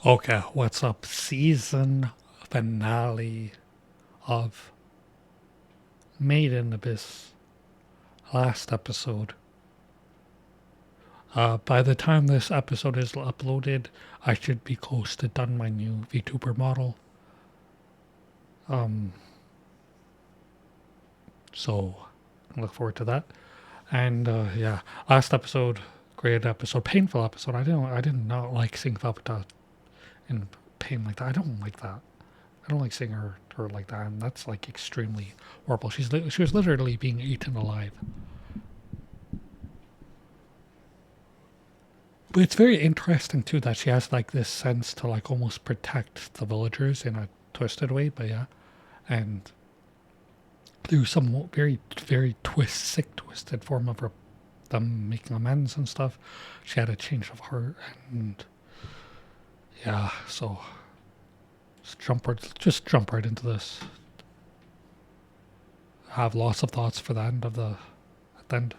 Okay, what's up? Season finale of Made in Abyss. Last episode. By the time this episode is uploaded, I should be close to done my new VTuber model. Um, so look forward to that. And yeah, last episode, great episode, painful episode. I did not like seeing Velveta in pain like that. I don't like that. I don't like seeing her like that, and that's like extremely horrible. She was literally being eaten alive. But it's very interesting too that she has like this sense to like almost protect the villagers in a twisted way. But yeah, and through some very sick twisted form of her them making amends and stuff, she had a change of heart, and yeah, so just jump right into this. I have lots of thoughts for the end of the at the end.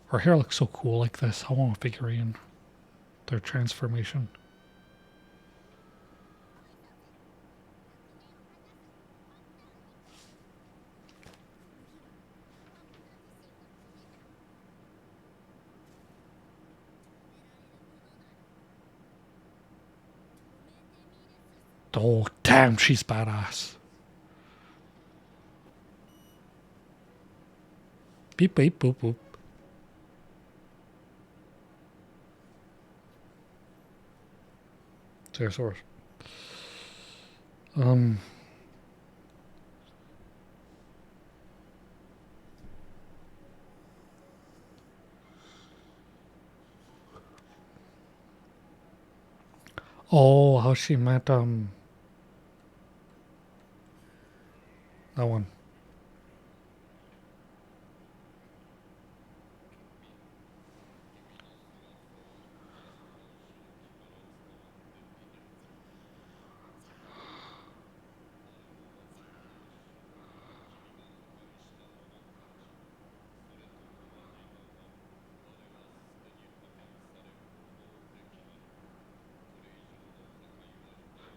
Her hair looks so cool like this. I want a figurine. Their transformation. Oh, damn, she's badass. Beep, beep, boop, boop. Pterosaurus. Um. Oh, how she met, that one.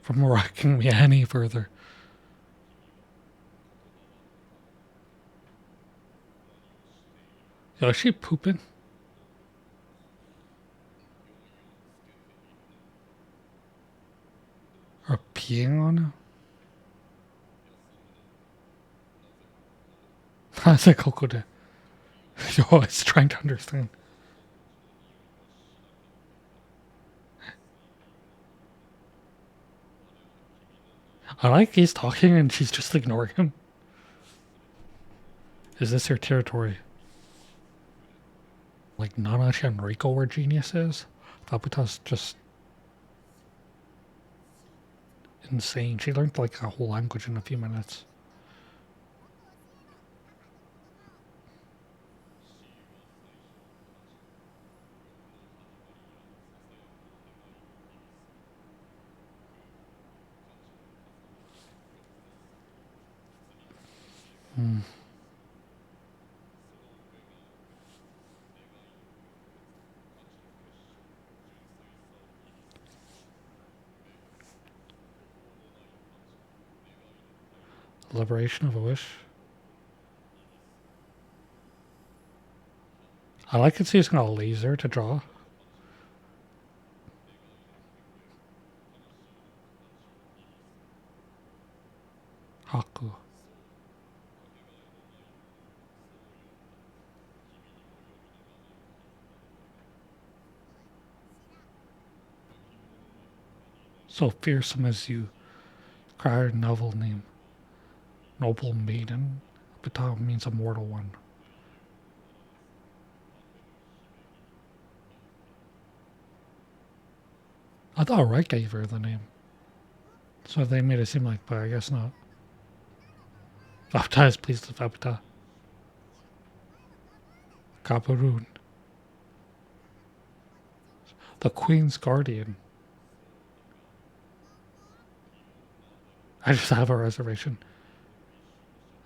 From rocking me any further. Yo, is she pooping? Or peeing on her? That's a Coco de. Yo, it's trying to understand. I like he's talking and she's just ignoring him. Is this her territory? Like Nana and Rico were geniuses? Fabuta's just insane. She learned like a whole language in a few minutes. Hmm. Liberation of a wish. I like it's using a laser to draw. Haku. So fearsome as you. Cry her novel name. Noble maiden. Btw means immortal one. I thought Wright gave her the name. So they made it seem like, but I guess not. Vapta is pleased with Vapta. Kaparun. The Queen's Guardian. I just have a reservation.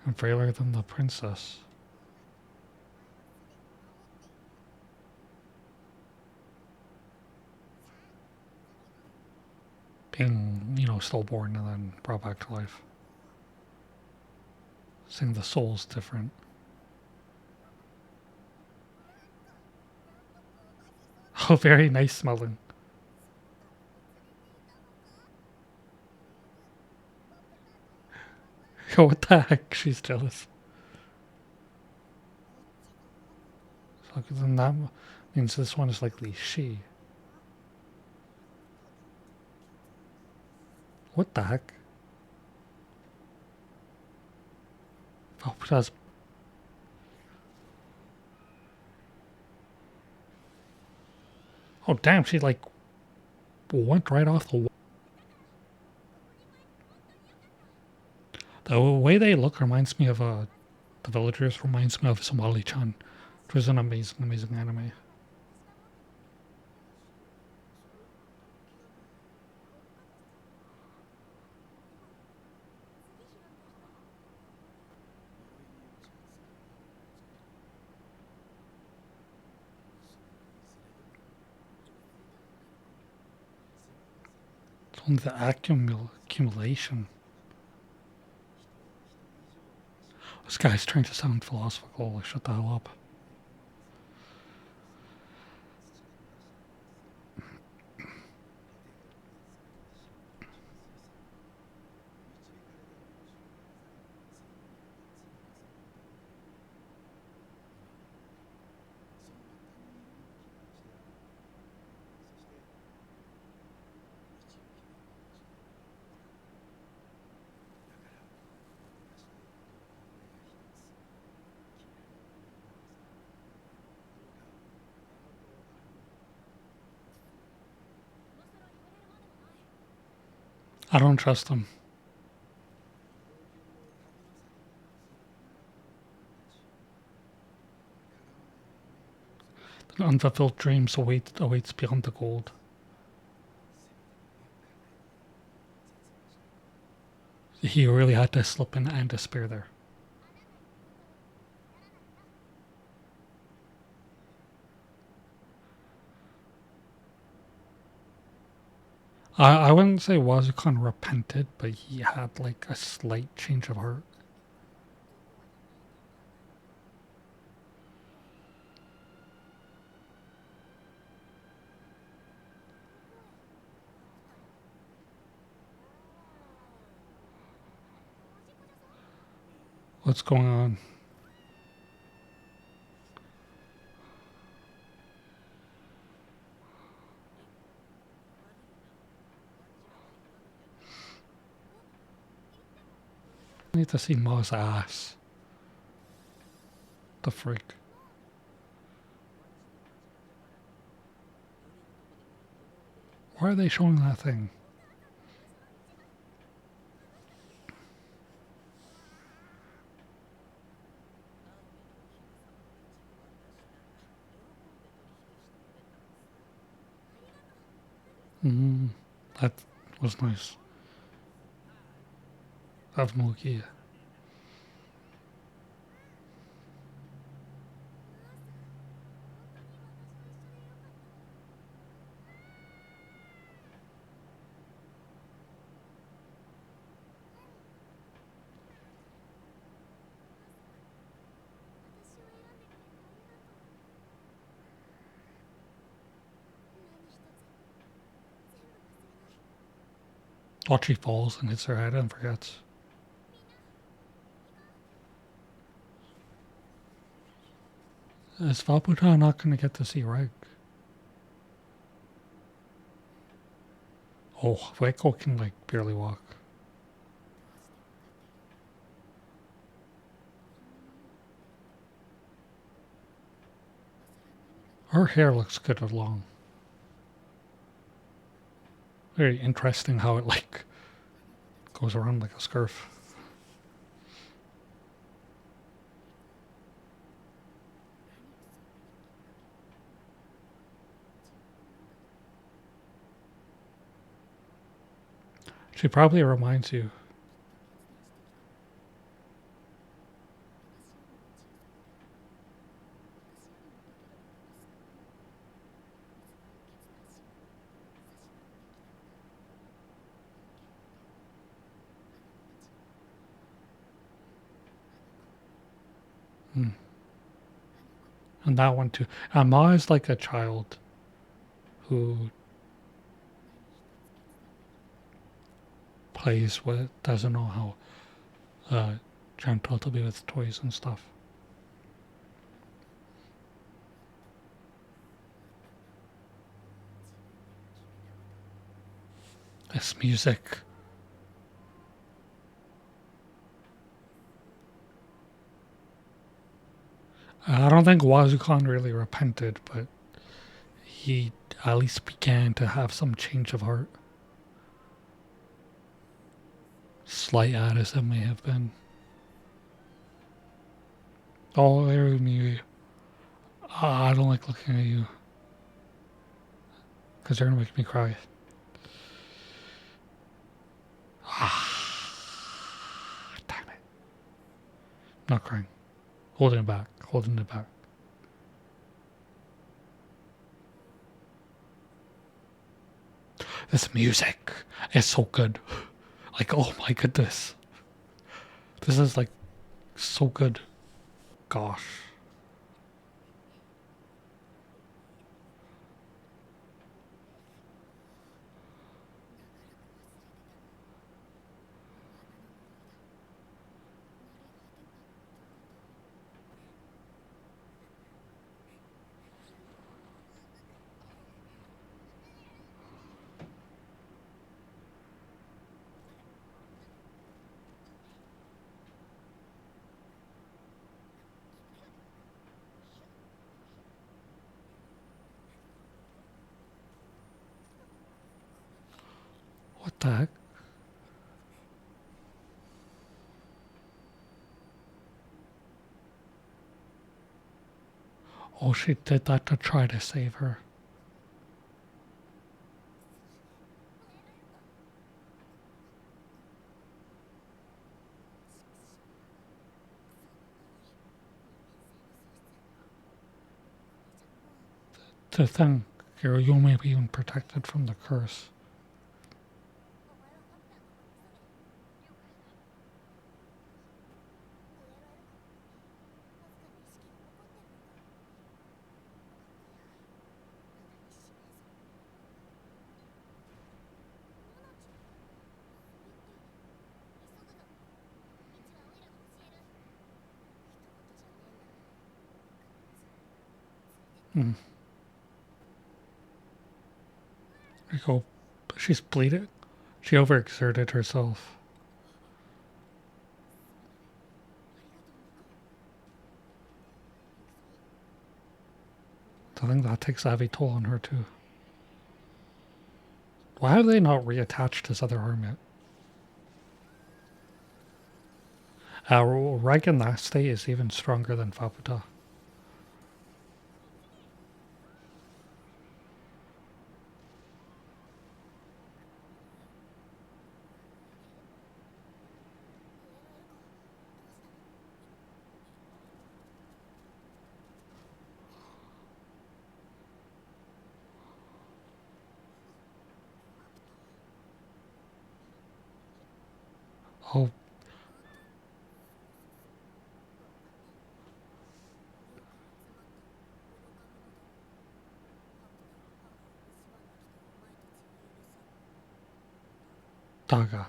I'm frailer than the princess. and, you know, stillborn and then brought back to life. Saying the soul's different. Oh, very nice smelling. Oh, what the heck? She's jealous. So then that means this one is likely she. What the heck? Oh, that's... Oh, damn, she like went right off the wall. The way they look reminds me of the villagers reminds me of Somali-chan, which was an amazing, amazing anime. It's only the accumulation. This guy's trying to sound philosophical. Like, shut the hell up. I don't trust him. The unfulfilled dreams awaits beyond the gold. He really had to slip in and despair there. I wouldn't say Wazukan repented, but he had like a slight change of heart. What's going on? I need to see Ma's ass. The freak. Why are they showing that thing? That was nice. Of Nokia. Watch, she falls and hits her head and forgets. Is Vaputa not going to get to see Reg? Oh, Waco can like barely walk. Her hair looks good and long. Very interesting how it like goes around like a scarf. She probably reminds you. Mm. And that one too. Ma is like a child who plays with, doesn't know how gentle to be with toys and stuff. This music. I don't think Wazukan really repented, but he at least began to have some change of heart. Slight as it may have been. Oh, there me. I don't like looking at you. Because you're going to make me cry. Damn it. Not crying. Holding it back. Holding it back. This music is so good. Like, oh my goodness. This is like so good. Gosh. What the heck? Oh, she did that to try to save her. To think you may be even protected from the curse. Hmm. I go, she's bleeding. She overexerted herself. I think that takes a heavy toll on her too. Why have they not reattached his other arm yet? Reg in that state is even stronger than Fabuta. Oh, Daga.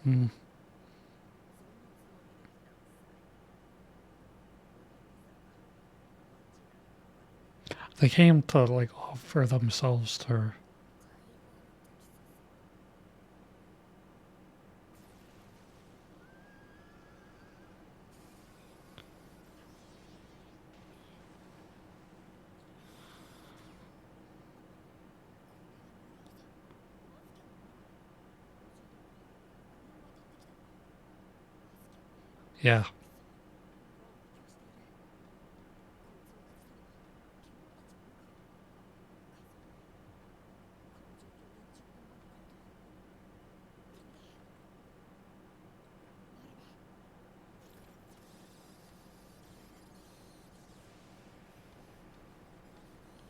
Hmm. They came to like offer themselves to her. Yeah.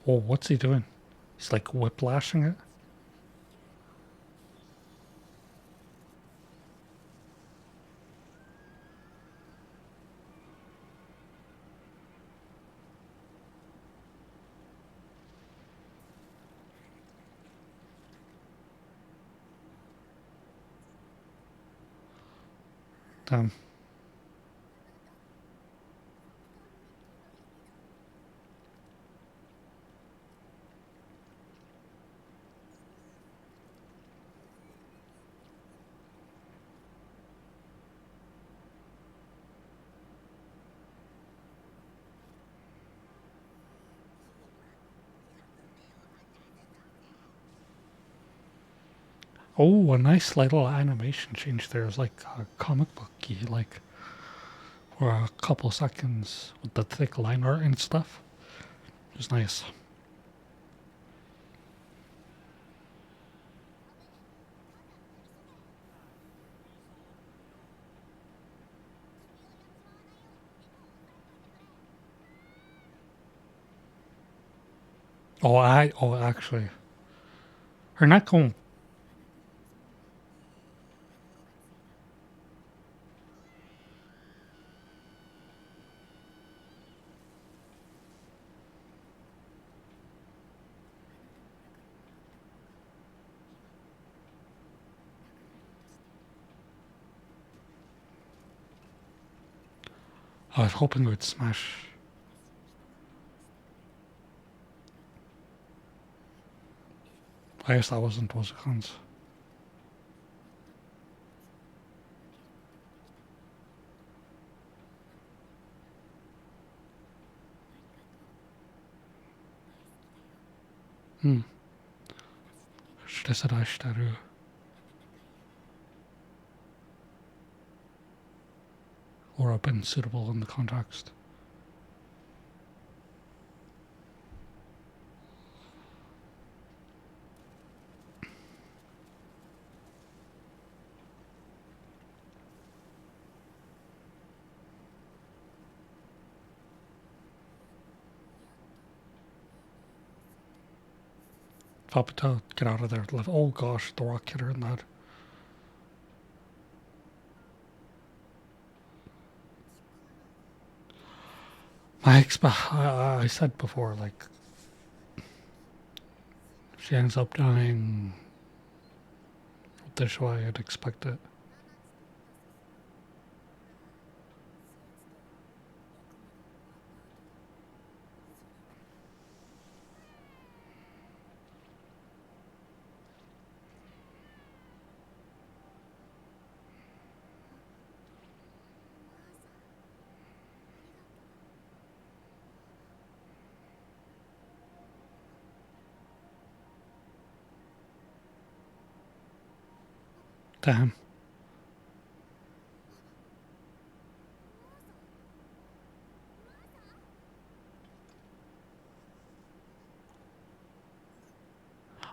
Oh, what's he doing? He's like whiplashing it. Damn. Oh, a nice little animation change there. It's like a comic booky, like for a couple seconds with the thick line art and stuff. It was nice. Oh, actually, her not going. I was hoping it would smash. I guess that wasn't those guns. Hmm. Should have said Ashtaru. Or have been suitable in the context. Fabito, get out of there. Oh gosh, the rock hitter and that. I said before, like, she ends up dying this way, I'd expect it. Damn.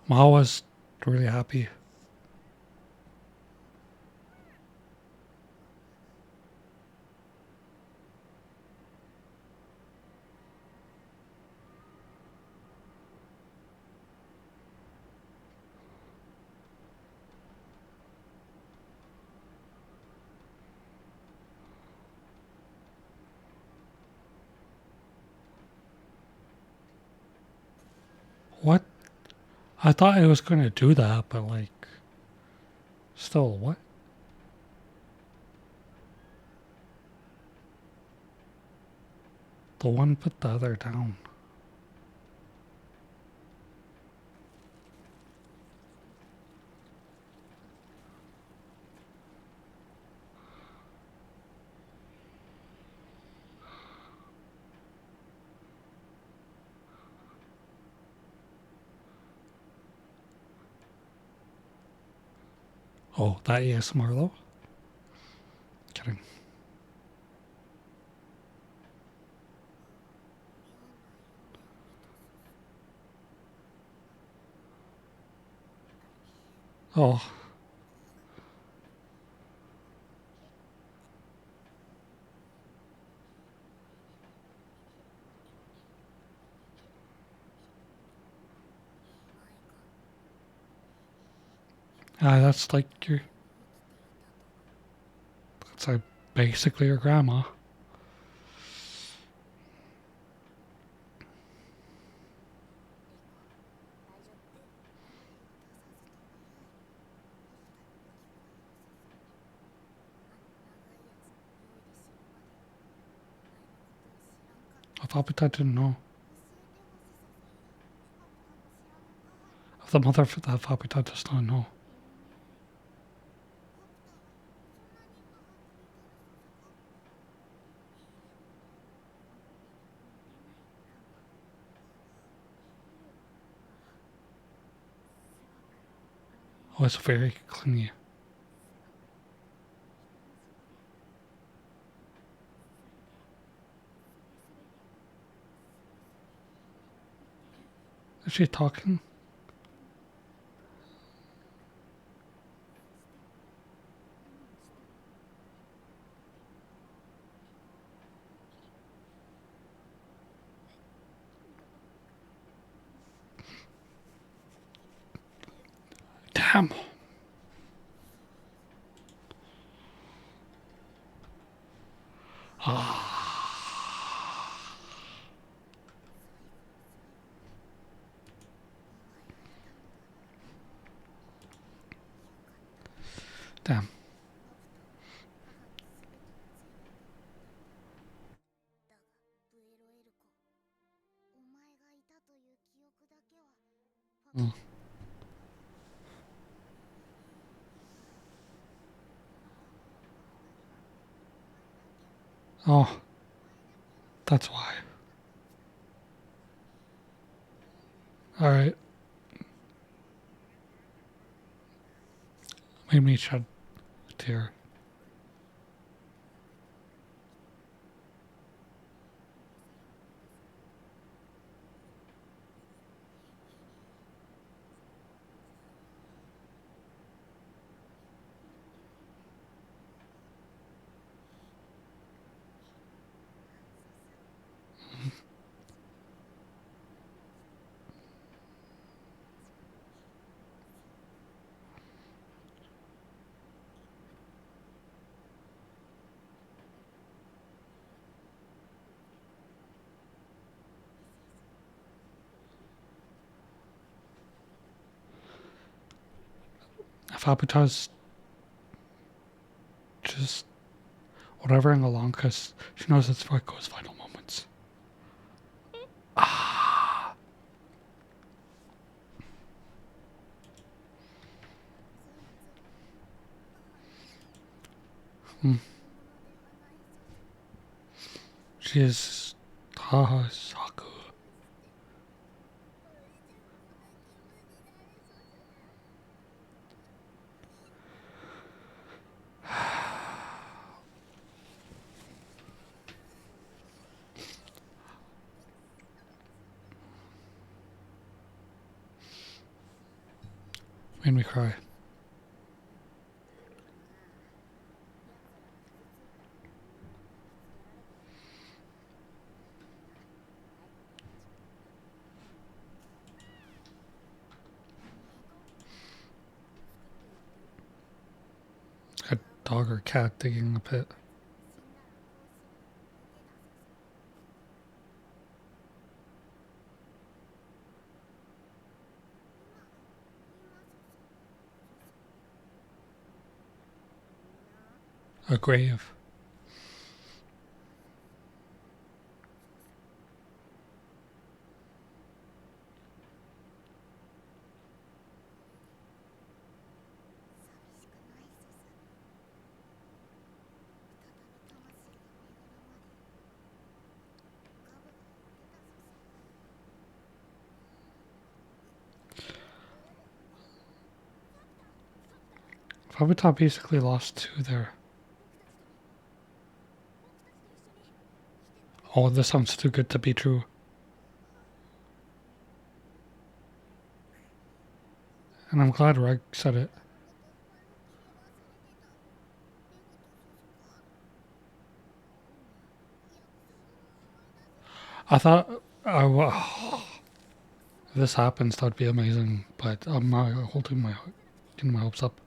Ma was really happy. What? I thought it was going to do that, but like, still, what? The one put the other down. Oh, that ASMR though? Kidding. Oh, that's like your. That's like basically your grandma. If Appetite didn't know. If the mother of Appetite does not know. Oh, it's very clingy. Is she talking? Damn. Damn. Mm. Oh, that's why. Alright. Made me shed a tear. If Appetite's just whatever along, because she knows it's Fueco's final moments. Ah. Hmm. She is Saku. Made me cry. A dog or cat digging a pit. A grave. Fabuta basically lost two there. Oh, this sounds too good to be true. And I'm glad Reg said it. I thought if this happens, that'd be amazing. But I'm not holding my getting my hopes up.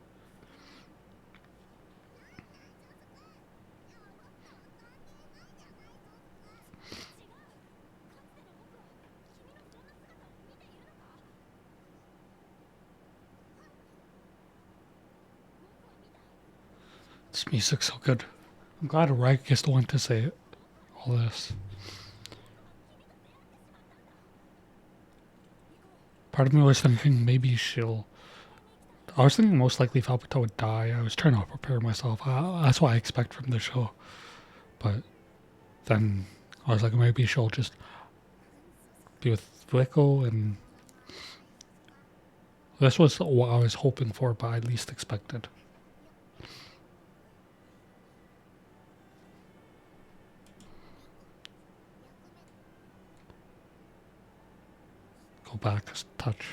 This music's so good. I'm glad Rag gets the one to say all this. Part of me was thinking maybe she'll. I was thinking most likely Falbito would die. I was trying to prepare myself. That's what I expect from the show. But then I was like, maybe she'll just be with Rico, and this was what I was hoping for, but I least expected. Go back a touch.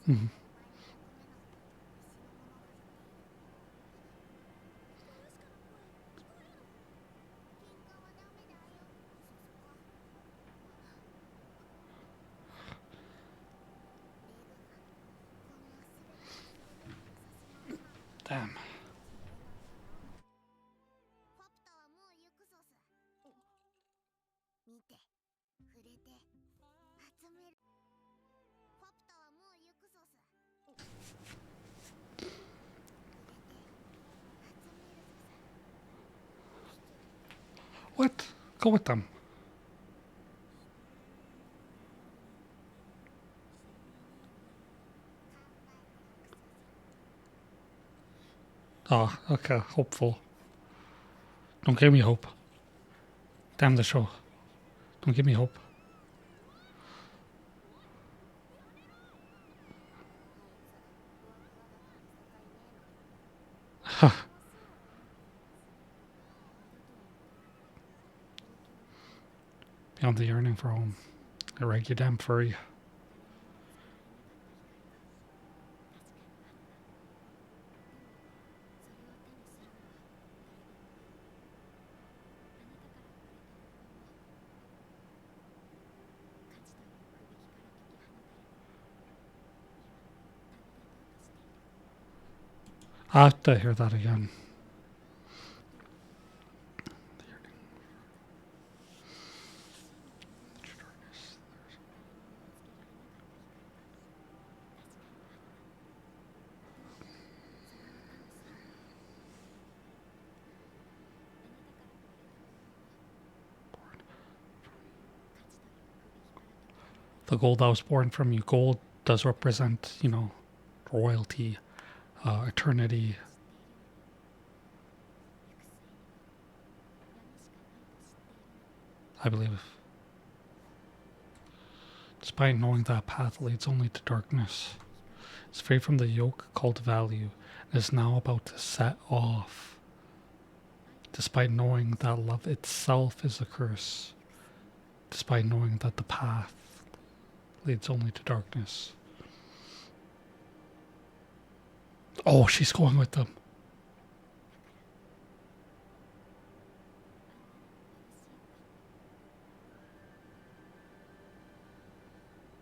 Mm-hmm. Damn. What? Go with them. Oh, okay. Hopeful. Don't give me hope. Damn the show. Don't give me hope. Beyond the yearning for home. I rag you damn furry. I have to hear that again. The gold I was born from you. Gold does represent, royalty, eternity. I believe. Despite knowing that path leads only to darkness, it's free from the yoke called value and is now about to set off. Despite knowing that love itself is a curse, despite knowing that the path leads only to darkness. Oh, she's going with them.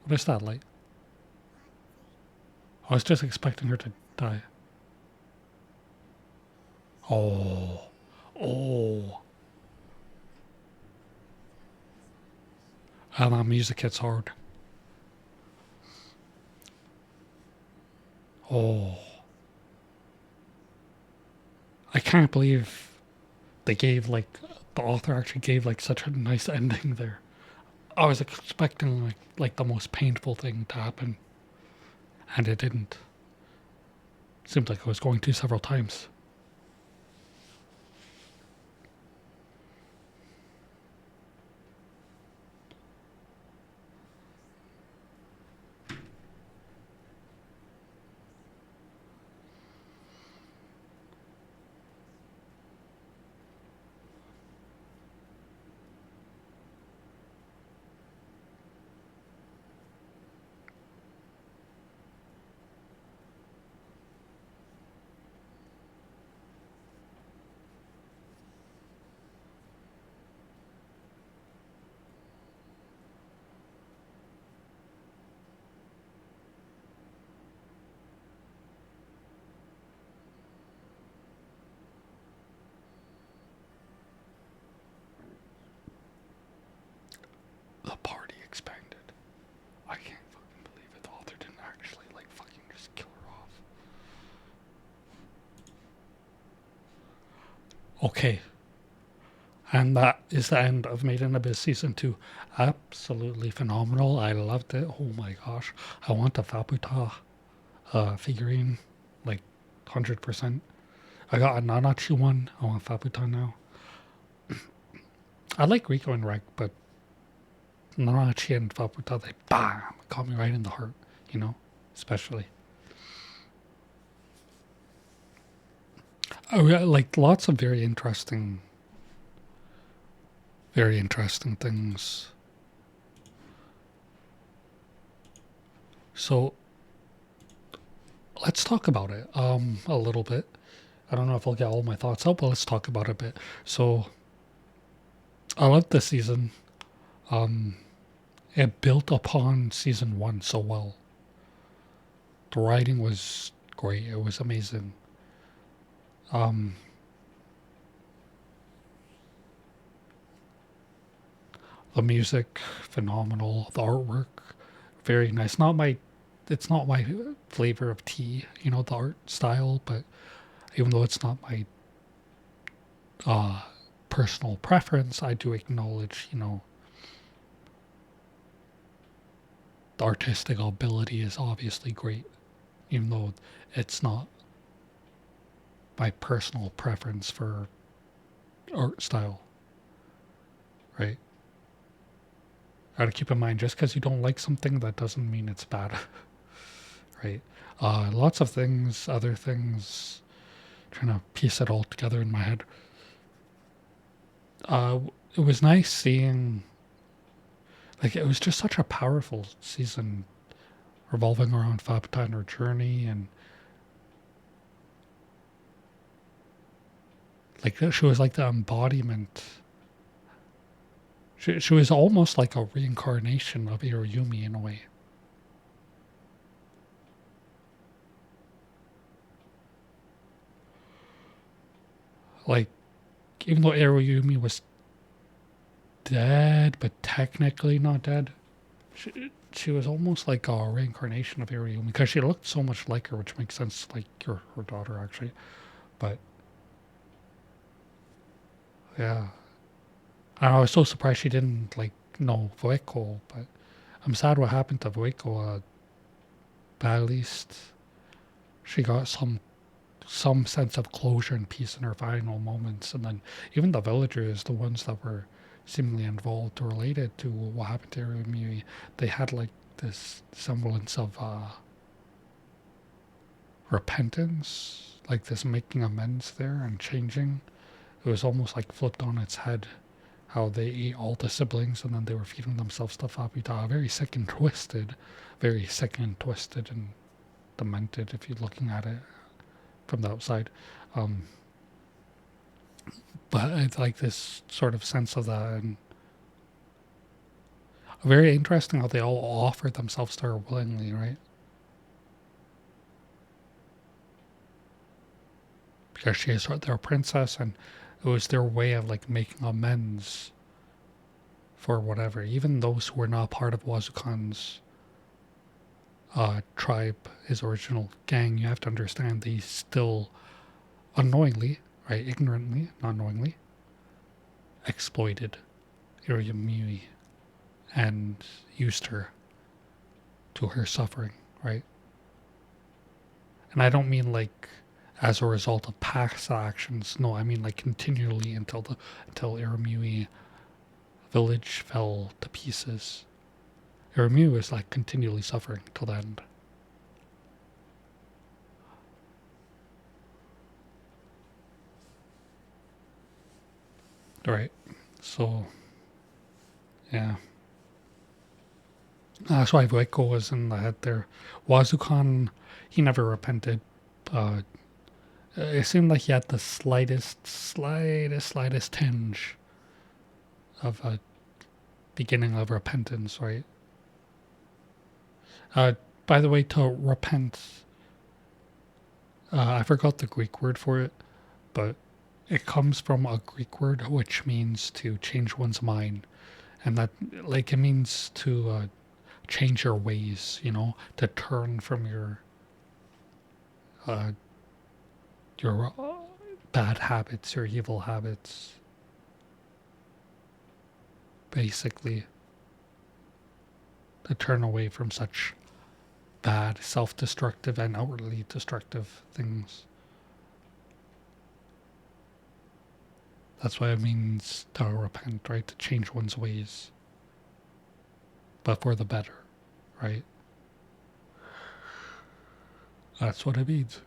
What is that light? I was just expecting her to die. Oh. Oh. And that music hits hard. Oh. I can't believe they gave, the author actually gave, such a nice ending there. I was expecting, like the most painful thing to happen. And it didn't. Seemed like I was going to several times. Okay. And that is the end of Made in Abyss Season 2. Absolutely phenomenal. I loved it. Oh my gosh. I want a Fabuta figurine. Like, 100%. I got a Nanachi one. I want Fabuta now. I like Rico and Rek, but Nanachi and Fabuta, they bam! Got me right in the heart, you know? Especially. Oh, yeah, like, lots of very interesting things. So, let's talk about it a little bit. I don't know if I'll get all my thoughts out, but let's talk about it a bit. So, I loved this season. Um, it built upon season one so well. The writing was great. It was amazing. Um, the music, phenomenal. The artwork, very nice. It's not my flavor of tea, you know, the art style. But even though it's not my uh, personal preference, I do acknowledge, you know, the artistic ability is obviously great, even though it's not my personal preference for art style, right? Gotta keep in mind, just because you don't like something, that doesn't mean it's bad, right? Lots of things, other things, trying to piece it all together in my head. Uh, it was nice seeing, like, it was just such a powerful season revolving around Fabta and her journey, and like she was like the embodiment. She was almost like a reincarnation of Iruyumi in a way. Like, even though Iruyumi was dead, but technically not dead, she was almost like a reincarnation of Iruyumi because she looked so much like her, which makes sense, like her daughter actually. But yeah, I was so surprised she didn't like know Voeko, but I'm sad what happened to Voeko. But at least she got some sense of closure and peace in her final moments. And then even the villagers, the ones that were seemingly involved or related to what happened to Irumi, they had like this semblance of repentance, like this making amends there and changing. It was almost like flipped on its head. How they ate all the siblings and then they were feeding themselves stuff Apita. Very sick and twisted and demented if you're looking at it from the outside. Um, but it's like this sort of sense of that, and very interesting how they all offered themselves to her willingly, right? Because she is their princess, and it was their way of like making amends for whatever. Even those who were not part of Wazukan's tribe, his original gang, you have to understand they still unknowingly, right, ignorantly, not knowingly, exploited Iruyumi and used her to her suffering, right? And I don't mean like as a result of past actions. No, I mean like continually until Irumui village fell to pieces. Irumui was like continually suffering till the end. Right. So yeah. That's why Voiko was in the head there. Wazukan, he never repented. Uh, it seemed like he had the slightest tinge of a beginning of repentance, right? Uh, by the way, to repent, I forgot the Greek word for it, but it comes from a Greek word which means to change one's mind, and that like it means to change your ways, you know, to turn from uh, your bad habits or evil habits, basically, to turn away from such bad, self-destructive and outwardly destructive things. That's what it means to repent, right? To change one's ways, but for the better, right? That's what it means.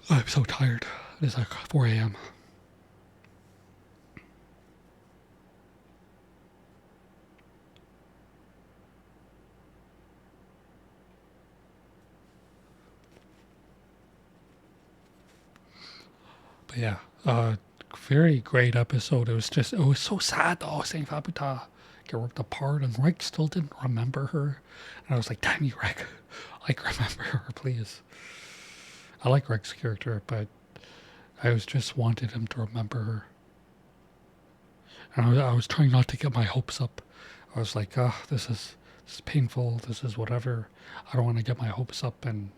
I'm so tired. It is like 4 a.m. But yeah, very great episode. It was so sad though, seeing Fabuta get ripped apart and Rick still didn't remember her. And I was like, damn you, Rick. Like, remember her, please. I like Rick's character, but I was just wanted him to remember her. And I was trying not to get my hopes up. I was like, this is painful. This is whatever. I don't want to get my hopes up and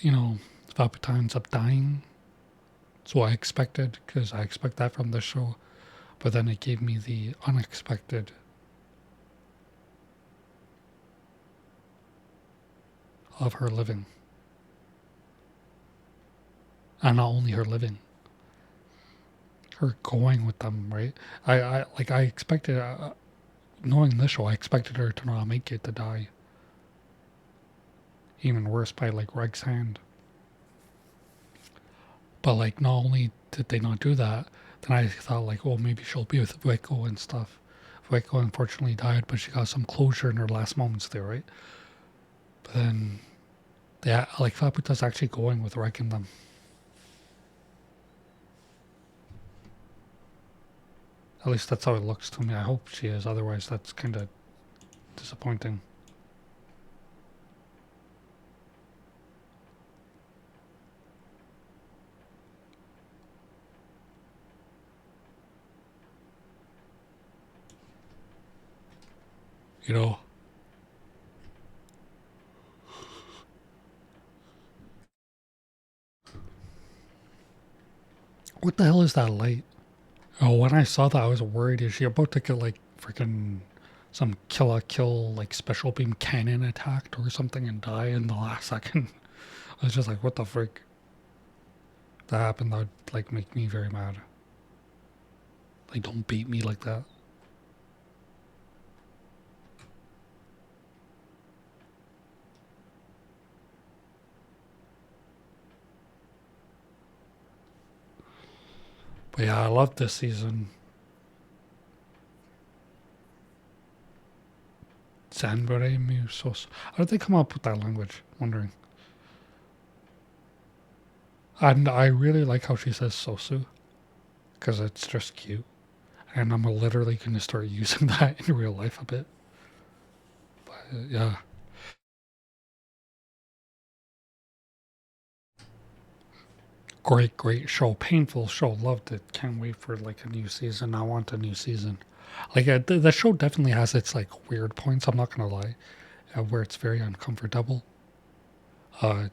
you know, Fabuta ends up dying. That's what I expected, because I expect that from the show. But then it gave me the unexpected of her living. And not only her living, her going with them, right? I expected, knowing this show, I expected her to not make it, to die. Even worse, by like Reg's hand. But like, not only did they not do that, then I thought like, oh, maybe she'll be with Waco and stuff. Waco unfortunately died, but she got some closure in her last moments there, right? But then, yeah, like Fabuta's actually going with Reg and them. At least that's how it looks to me. I hope she is. Otherwise, that's kind of disappointing. You know? What the hell is that light? Oh, when I saw that, I was worried. Is she about to get like freaking some kill like special beam cannon attacked or something and die in the last second? I was just like, what the frick? If that happened, that would like make me very mad. Like, don't beat me like that. But yeah, I love this season. Zanbore Musos. How did they come up with that language? Wondering. And I really like how she says Sosu, because it's just cute. And I'm literally going to start using that in real life a bit. But yeah. Great show. Painful show. Loved it. Can't wait for like a new season. I want a new season. Like the show definitely has its like weird points. I'm not gonna lie, where it's very uncomfortable. Uh,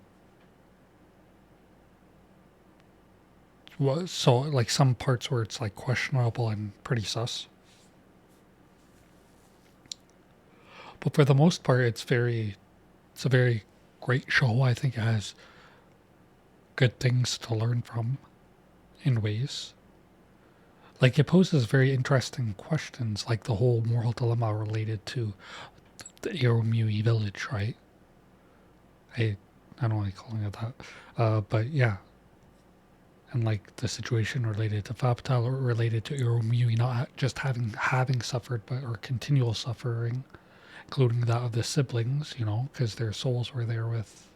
so like some parts where it's like questionable and pretty sus. But for the most part, it's a very great show. I think it has good things to learn from in ways. Like it poses very interesting questions, like the whole moral dilemma related to the Iromui village, right? I I don't like calling it that, but yeah, and like the situation related to Fabtal or related to Iromui not just having suffered, but or continual suffering, including that of the siblings, you know, because their souls were there with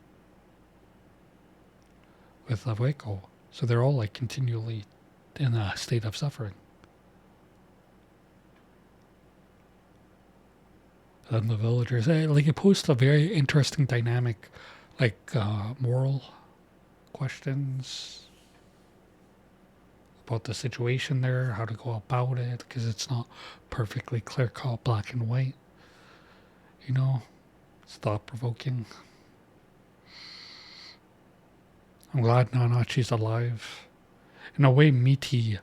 Waco, so they're all like continually in a state of suffering. And the villagers, like it posed a very interesting dynamic, like moral questions about the situation there, how to go about it, because it's not perfectly clear cut black and white. You know, it's thought provoking. I'm glad Nanachi's alive. In a way, Miti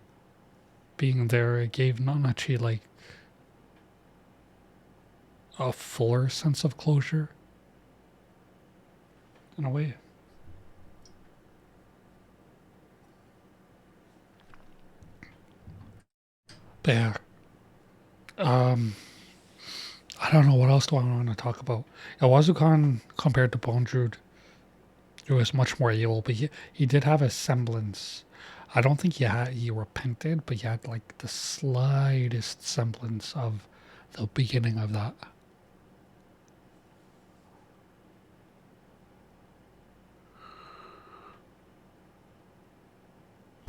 being there, it gave Nanachi like a fuller sense of closure. In a way. But yeah. I don't know what else do I want to talk about. Yeah, Wazukan compared to Bondrewd, it was much more evil, but he did have a semblance. I don't think he repented, but he had like the slightest semblance of the beginning of that.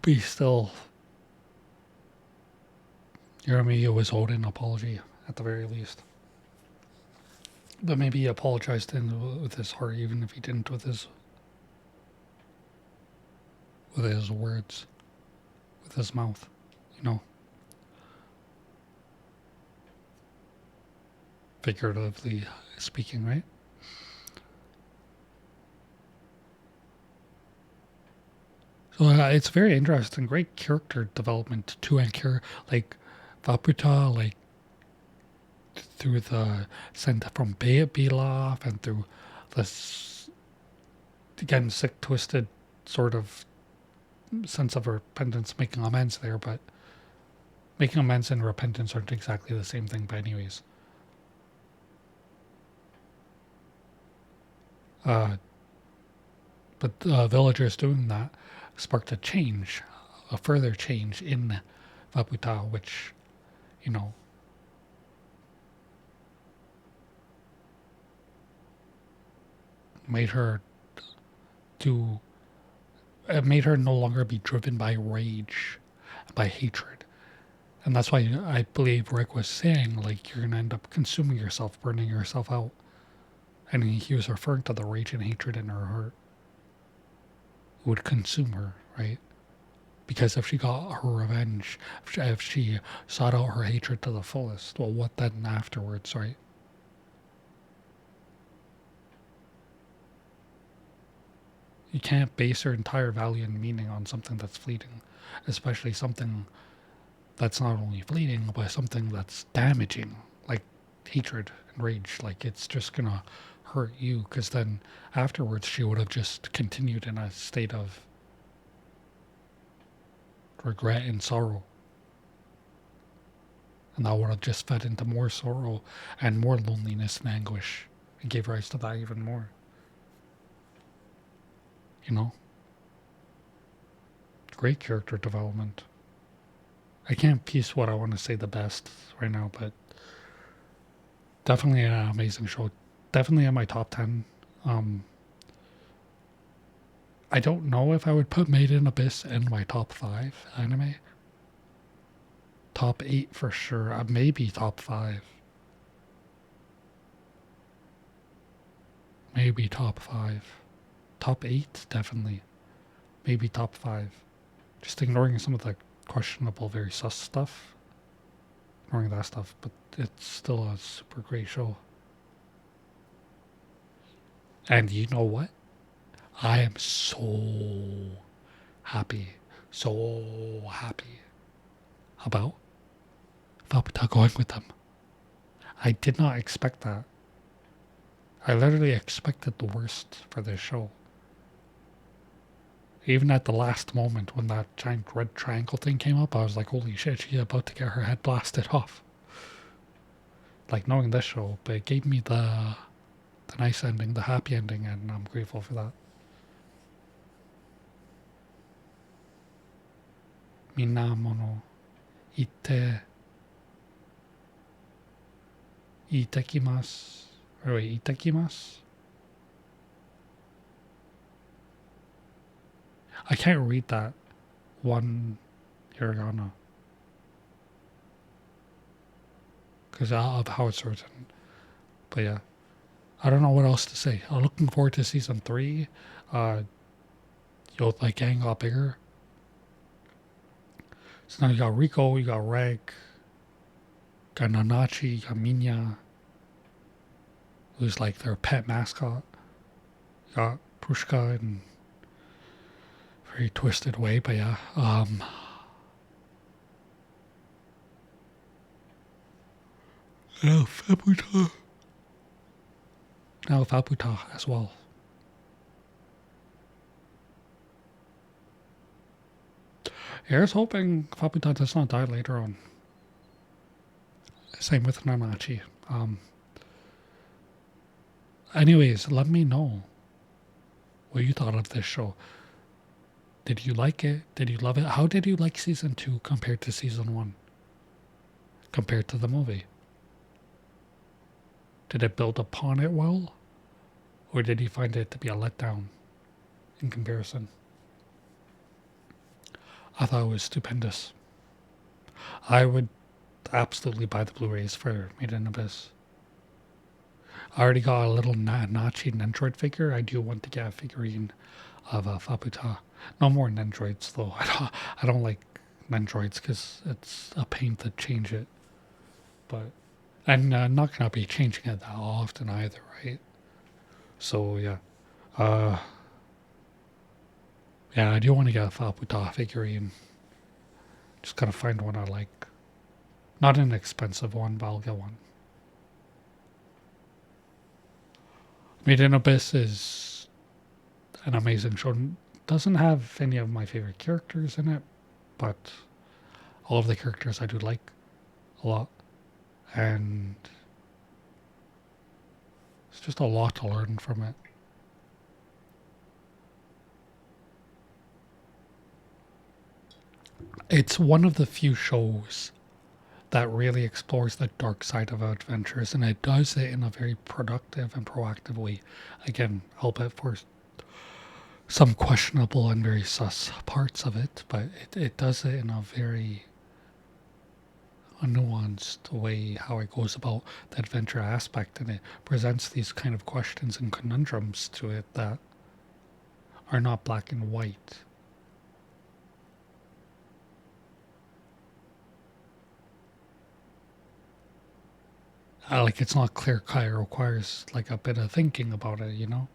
But he still, you know what I mean? It was owed an apology at the very least. But maybe he apologized with his heart, even if he didn't with his words, with his mouth, you know, figuratively speaking, right? So it's very interesting, great character development too, and like Vaputa, like through the sent from Belov and through this again sick, twisted sort of sense of repentance, making amends there, but making amends and repentance aren't exactly the same thing, but anyways. Uh, but villagers doing that sparked a change, a further change in Vaputa, which, you know, made her do. It made her no longer be driven by rage, by hatred. And that's why I believe Rick was saying, like, you're going to end up consuming yourself, burning yourself out. And he was referring to the rage and hatred in her heart. It would consume her, right? Because if she got her revenge, if she sought out her hatred to the fullest, well, what then afterwards, right? You can't base your entire value and meaning on something that's fleeting, especially something that's not only fleeting, but something that's damaging, like hatred and rage. Like it's just gonna hurt you, because then afterwards she would have just continued in a state of regret and sorrow. And that would have just fed into more sorrow and more loneliness and anguish and gave rise to that even more. You know? Great character development. I can't piece what I want to say the best right now, but definitely an amazing show. Definitely in my top 10. Um, I don't know if I would put Made in Abyss in my top 5 anime. Top 8 for sure. Maybe top 5. Maybe top 5. Top 8, definitely. Maybe top 5. Just ignoring some of the questionable, very sus stuff. Ignoring that stuff, but it's still a super great show. And you know what? I am so happy, so happy about Vaputa going with them. I did not expect that. I literally expected the worst for this show. Even at the last moment when that giant red triangle thing came up, I was like, holy shit, she's about to get her head blasted off. Like knowing this show, but it gave me the nice ending, the happy ending, and I'm grateful for that. Minamono itekimasu. Or wait, itekimasu? I can't read that one hiragana because of how it's written. But yeah, I don't know what else to say. I'm looking forward to season 3. Yo, like gang got bigger. So now you got Rico, you got Reg, got Nanachi, you got Minya, who's like their pet mascot. You got Prushka in a very twisted way, but yeah. Fabuta. Now Fabuta as well. Here's hoping Fabuta does not die later on. Same with Nanachi. Anyways, let me know what you thought of this show. Did you like it? Did you love it? How did you like season 2 compared to season 1? Compared to the movie? Did it build upon it well? Or did you find it to be a letdown in comparison? I thought it was stupendous. I would absolutely buy the Blu-rays for Made in Abyss. I already got a little Nachi Nendroid figure. I do want to get a figurine of Fabuta. No more Nendroids though. I don't like Nendroids because it's a pain to change it. But I'm not gonna be changing it that often either, right? So yeah, yeah, I do want to get a Fabuta figurine. Just gotta find one I like. Not an expensive one, but I'll get one. Made in Abyss is an amazing show. Doesn't have any of my favorite characters in it, but all of the characters I do like a lot. And it's just a lot to learn from it. It's one of the few shows that really explores the dark side of adventures, and it does it in a very productive and proactive way. Again, albeit for some questionable and very sus parts of it, but it does it in a very nuanced way how it goes about the adventure aspect, and it presents these kind of questions and conundrums to it that are not black and white. Like it's not clear cut. It requires like a bit of thinking about it, you know.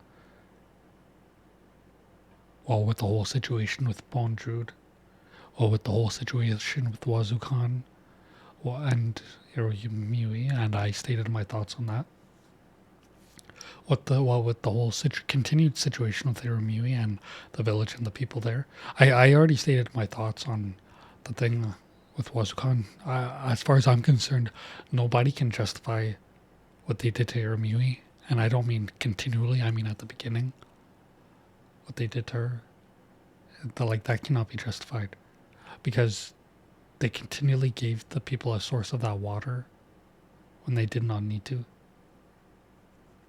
Well, with the whole situation with Bondrewd, or with the whole situation with Wazukan, well, and Hiroyumi, and I stated my thoughts on that. With the whole continued situation with Hiroyumi and the village and the people there, I already stated my thoughts on the thing with Wazukan. As far as I'm concerned, nobody can justify what they did to Hiroyumi, and I don't mean continually. I mean at the beginning, what they did to her. That cannot be justified because they continually gave the people a source of that water when they did not need to.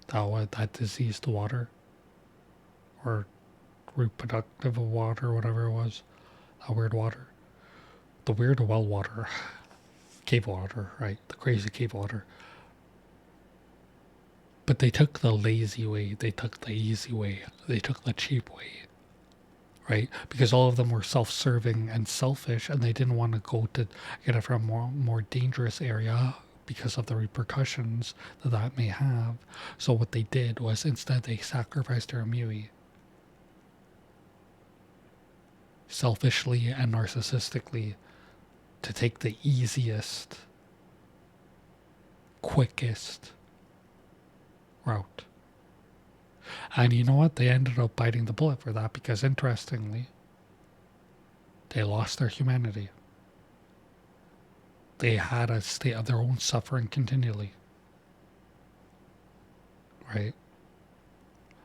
That diseased water or reproductive water, whatever it was, that weird water, the weird well water, cave water, right? The crazy cave water. But they took the lazy way, they took the easy way, they took the cheap way, right? Because all of them were self-serving and selfish, and they didn't want to go to get it from a more dangerous area because of the repercussions that may have. So what they did was instead they sacrificed Hiroyumi selfishly and narcissistically to take the easiest, quickest route. And you know what? They ended up biting the bullet for that because, interestingly, they lost their humanity. They had a state of their own suffering continually. Right?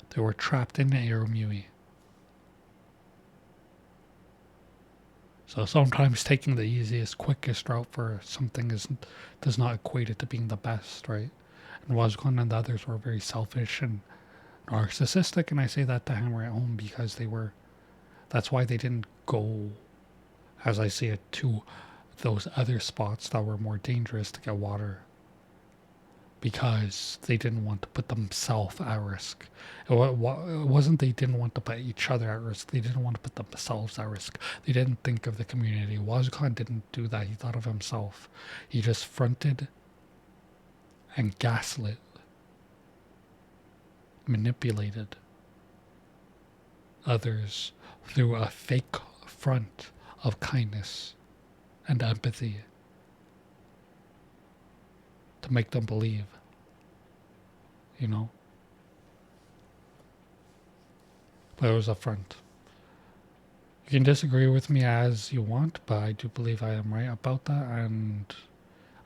They were trapped in Hiroyumi. So sometimes taking the easiest, quickest route for something does not equate it to being the best, right? And Wazukan and the others were very selfish and narcissistic, and I say that to hammer it home because that's why they didn't go, as I see it, to those other spots that were more dangerous to get water. because they didn't want to put themselves at risk. It wasn't they didn't want to put each other at risk. They didn't want to put themselves at risk. They didn't think of the community. Wazukan didn't do that. He thought of himself. He just fronted and gaslit, manipulated others through a fake front of kindness and empathy to make them believe, you know? But it was a front. You can disagree with me as you want, but I do believe I am right about that. And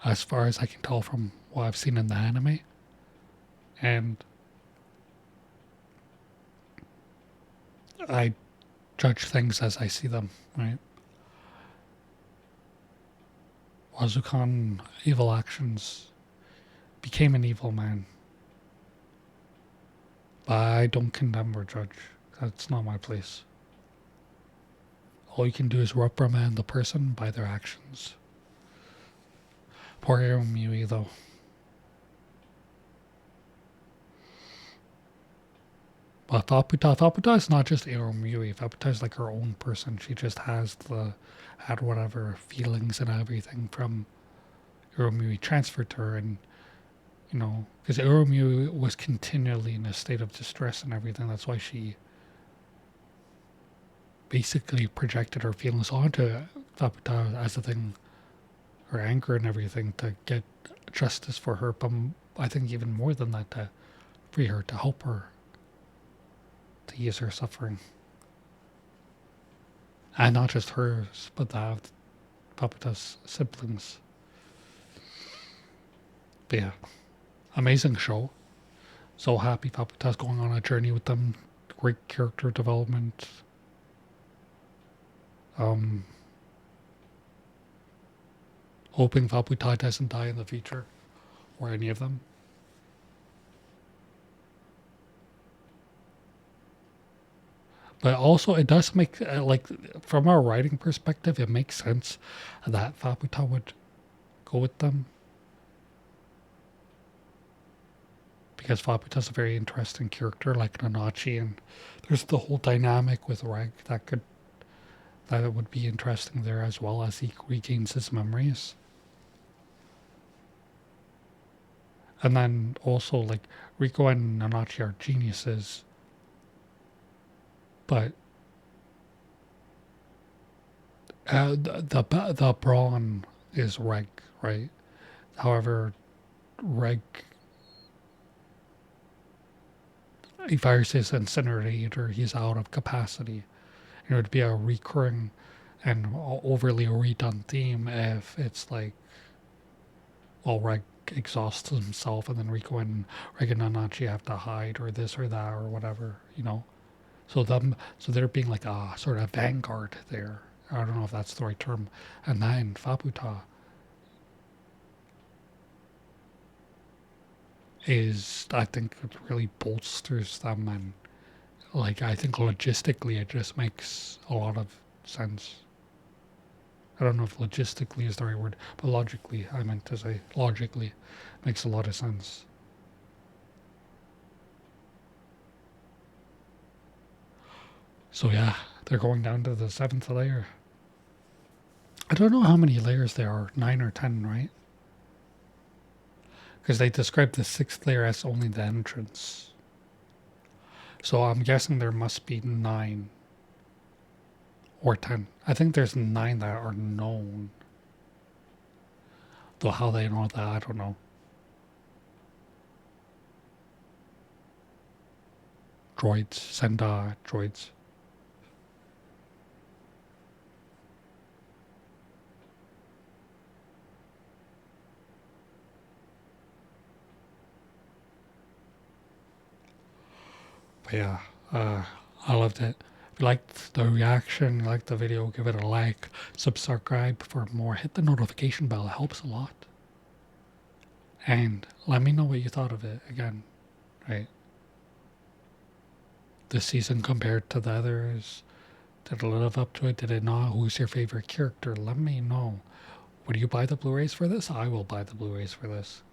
as far as I can tell from what I've seen in the anime, and I judge things as I see them, right? Wazukan evil actions became an evil man. But I don't condemn or judge. That's not my place. All you can do is reprimand the person by their actions. Poor Eromui, though. But Faputa is not just Eromui. Faputa is like her own person. She just had whatever feelings and everything from Eromui transferred to her, and you know, because Urumyu was continually in a state of distress and everything. That's why she basically projected her feelings onto Faputa as a thing, her anger and everything, to get justice for her. But I think even more than that, to free her, to help her, to ease her suffering. And not just hers, but that of Faputa's siblings. But yeah. Amazing show. So happy Paputa's going on a journey with them. Great character development. Hoping Faputa doesn't die in the future. Or any of them. But also it does make, like, from a writing perspective, it makes sense that Faputa would go with them. Because Faputa's a very interesting character, like Nanachi, and there's the whole dynamic with Reg that would be interesting there, as well as he regains his memories. And then also, like, Rico and Nanachi are geniuses, but the brawn is Reg, right? However, Reg, if his incinerator, he's out of capacity. It would be a recurring and overly redone theme if it's like, well, Reg exhausts himself and then Rico and Reg and Nanachi have to hide or this or that or whatever, you know? So there being like a sort of vanguard there. I don't know if that's the right term. And then Faputa is, I think, it really bolsters them, and like, I think logistically it just makes a lot of sense. I don't know if logistically is the right word, but logically, I meant to say logically, makes a lot of sense. So yeah, they're going down to the 7th layer. I don't know how many layers there are, 9 or 10, right? Because they describe the 6th layer as only the entrance. So I'm guessing there must be 9 or 10. I think there's 9 that are known. Though how they know that, I don't know. Droids, send droids. But yeah, I loved it. If you liked the reaction, you liked the video, give it a like, subscribe for more, hit the notification bell, it helps a lot. And let me know what you thought of it again, right? This season compared to the others, did it live up to it? Did it not? Who's your favorite character? Let me know. Would you buy the Blu-rays for this? I will buy the Blu-rays for this.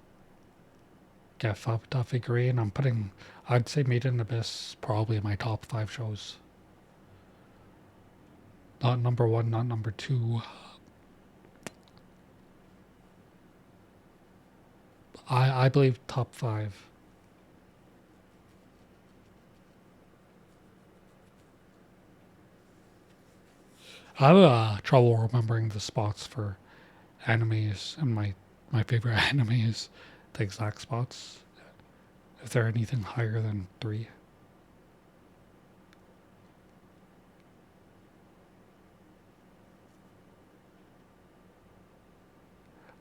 get fucked off agree, and I'm putting, I'd say Made in Abyss probably in my top 5 shows. Not number 1, not number 2. I believe top 5. I have trouble remembering the spots for animes, and my favorite anime is the exact spots. If they're anything higher than 3.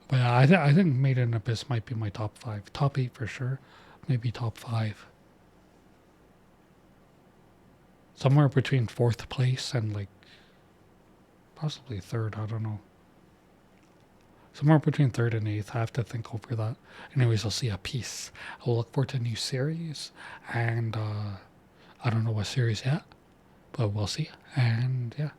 But yeah, I think Made in Abyss might be my top 5. Top 8 for sure. Maybe top 5. Somewhere between 4th place and like possibly 3rd, I don't know. Somewhere between 3rd and 8th. I have to think over that. Anyways, I'll see a piece. I'll look forward to new series. And I don't know what series yet, but we'll see. And yeah.